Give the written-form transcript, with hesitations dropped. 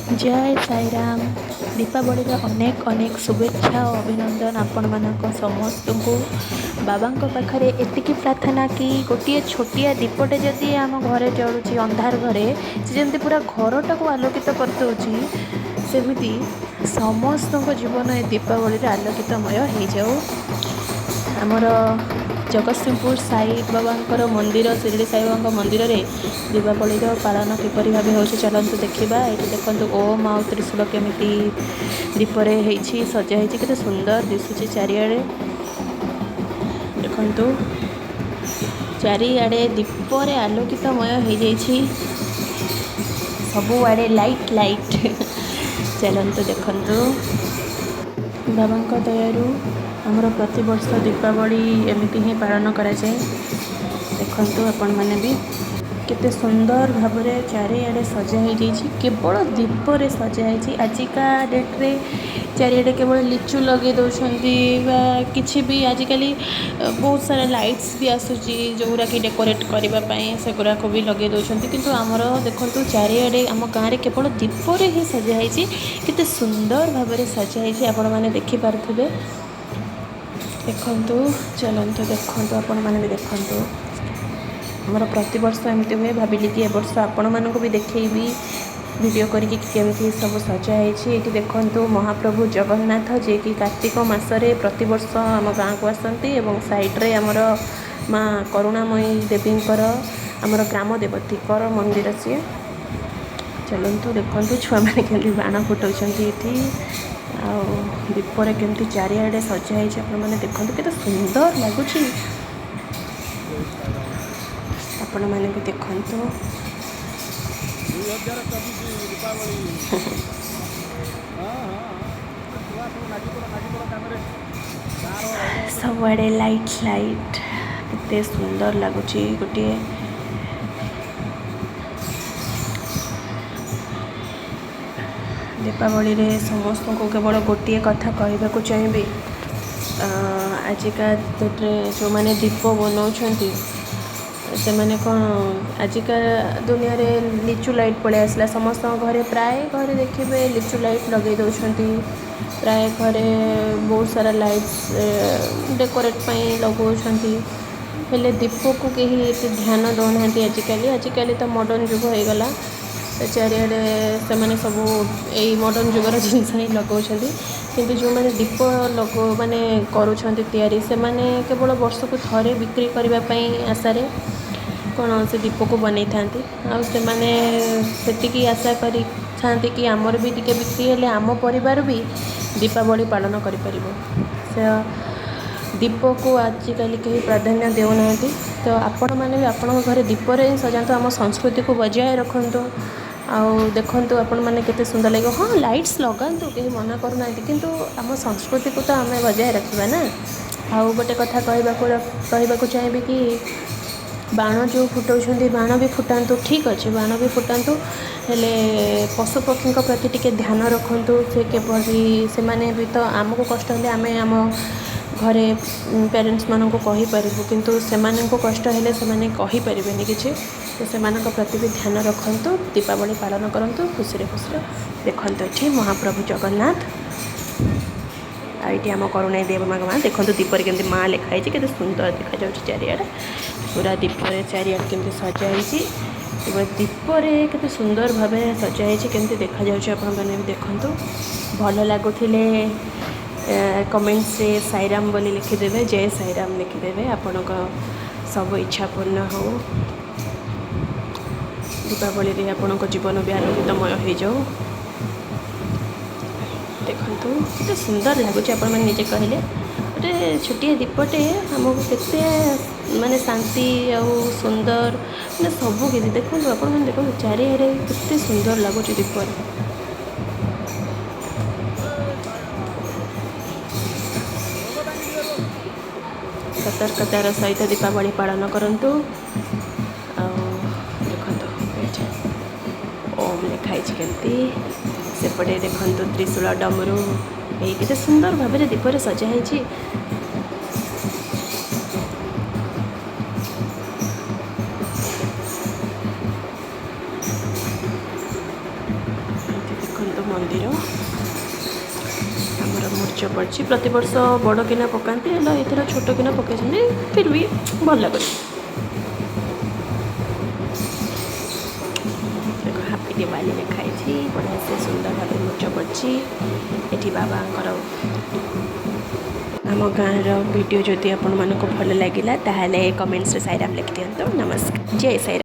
जय साई राम। दीपावली अनेक अनेक शुभेच्छा और अभिनंदन आपण मानक समस्त को। बाबा पाखरे एतिकी प्रार्थना कि गोटे छोटिया दीपटे जदि आम घरे जलुची अंधार घरे जमी पूरा घरटा को आलोकित कर दौची सेमती समस्त जीवन ए दीपावली आलोकितमय हो जाऊ। आमर जगतसिंहपुर साई बाबा मंदिर शिरडी साई बाबा मंदिर रे दीपावली पालन किपरि भाव हो चलतु देखा। ये देखो ओम आउ त्रिशूल केमिति दीपरे सजा के सुंदर दिशुची चारिआडे देखु चारिआडे दीपरे आलोकितमय हो जाइए सबुआड़े लाइट लाइट चलतु देखु बाबा दयारू आमर प्रतिवर्ष दीपावली एमती ही पालन कराए। देखु आपण मैंने भी केते सुंदर भाव में चारिआडे सजा केवल दीपरे सजा। आजिका डेट्रे चारिआडे केवल लिचु लगे दौरान कि भी आजिकली बहुत सारा लाइट्स भी आसूची जोरा कि डेकोरेट करने से गुराक भी लगे दौरान किंतु आमर देखो चारिआडे आम गाँव में केवल दीपरे ही सजा केते सुंदर भाव में सजा आपण मैंने देखिपे। देखु चलतु देखु आपण मैंने भी देखु आमर प्रतिवर्ष एमती हुए भाविली कि वर्ष आपण मानक भी देखी वीडियो करके केमती सब सजाई। ये देखु महाप्रभु जगन्नाथ जे कि कार्तिक मासरे प्रतिवर्ष आम गाँव को आसती और साइड्रे आमर माँ करुणामयी देवींकर आमर ग्राम देवती कर मंदिर सी। चलतु देखु छुआ मैंने केमती बाण फुटाऊँ ये दीपरे केमती चारिआडे सजाई आपने देखते केते सुंदर लगुच आपण मैंने भी देखु। सबुआड़े लाइट लाइट केते सुंदर लगुच गोटे दीपावली रे समस्त को केवल गोटे कथा कहवाक चाहिए। आजिका डेट्रे जो मैंने दीप बनाऊँ से मैंने कौन आजिका दुनिया रे लिचु लाइट पड़े आसला समस्त घरे प्राय घरे देखिए लिचु लाइट लगे दौरान प्राय घरे बहुत सारा लाइट्स डेकोरेट लगाउछन हेले दीप को कहीं ध्यान दौना आजिकल तो मॉडर्न जुग हो गला चारिआडे से मैंने सब यही मॉडर्न जुगर जिनस ही लगाउछ किंतु जो मैंने दीप माने करुछंती तैयारी से माने केवल वर्ष को थरे बिक्री करने आशारे कौन से दीप को बनै था से आशा कर कि आमर भी टिके बिक्री हेले आम परिवार भी दीपावली पालन कर दीप को आजिकल कहीं प्राधान्य देना। तो आपण मैंने भी आपण घर दीपरे सजातु आम संस्कृति को बजाय रखु आउ देखु आपण मैंने केते सुंदर लगे। हाँ लाइट्स लगातु कहीं मना करना किंतु आम संस्कृति को तो आम बजाय रखा ना। आउ गोटे कथा कहवाक चाहिए कि बाण जो फुटाऊँ बाण भी फुटातु ठीक अच्छे बाण भी फुटातु हेले पशुपक्षी प्रति टिके ध्यान रखु से केपरि से माने भी तो आमको कष्ट हेले आमे आम घरे पेरेंट्स मानक कहीपर किंतु से कष्ट हेले से कहीपर किसी तो से प्रति भी ध्यान रखु दीपावली पालन करूँ खुशी खुशी देखो ये महाप्रभु जगन्नाथ आईटी आम करुणाई देव माँ देखो दीपर केमती माँ लिखाई के सुंदर देखा जाऊँगी चारिआडे पूरा दीपरे चारिआडे केमती सजाई दीपरे केते सुंदर भाव सजाई केमती देखा जाने भी देखु भल लगुले कमेंट्स रे साईराम बोली लिखिदेवे जय साईराम लिखिदेवे आपण सब इच्छा पूर्ण हो दीपावली रे आपण जीवन भी आलोकितमय हो जाओ। देखु केते सुंदर लगुच आपण मैंने निजे कहले गोटे छोटिया दीपटे आमको केते माने शांति आउ सुंदर माने सबू किसी देखो आपण मैंने देखो चारिआडे केते सुंदर लगुच दीपर सतर्कतार सहित दीपावली पालन करूँ। देखो ओम लिखाई केमती सेपटे देखु त्रिशूल डमरू यही केते सुंदर भाव में दीपरे सजाई। मंदिर आमर मूर्च पड़ी प्रत वर्ष बड़ किना पकाती है एथर छोट किना पकई फिर भी भल लगे हापी दिवाली लिखाई बढ़िया से सुंदर भाव मूर्च पड़ी ये बाबा आम गाँव वीडियो जदि आपण मानक भल लगे ताल कमेंट्स साईराम लिखि दिंतु नमस्कार जय साईराम।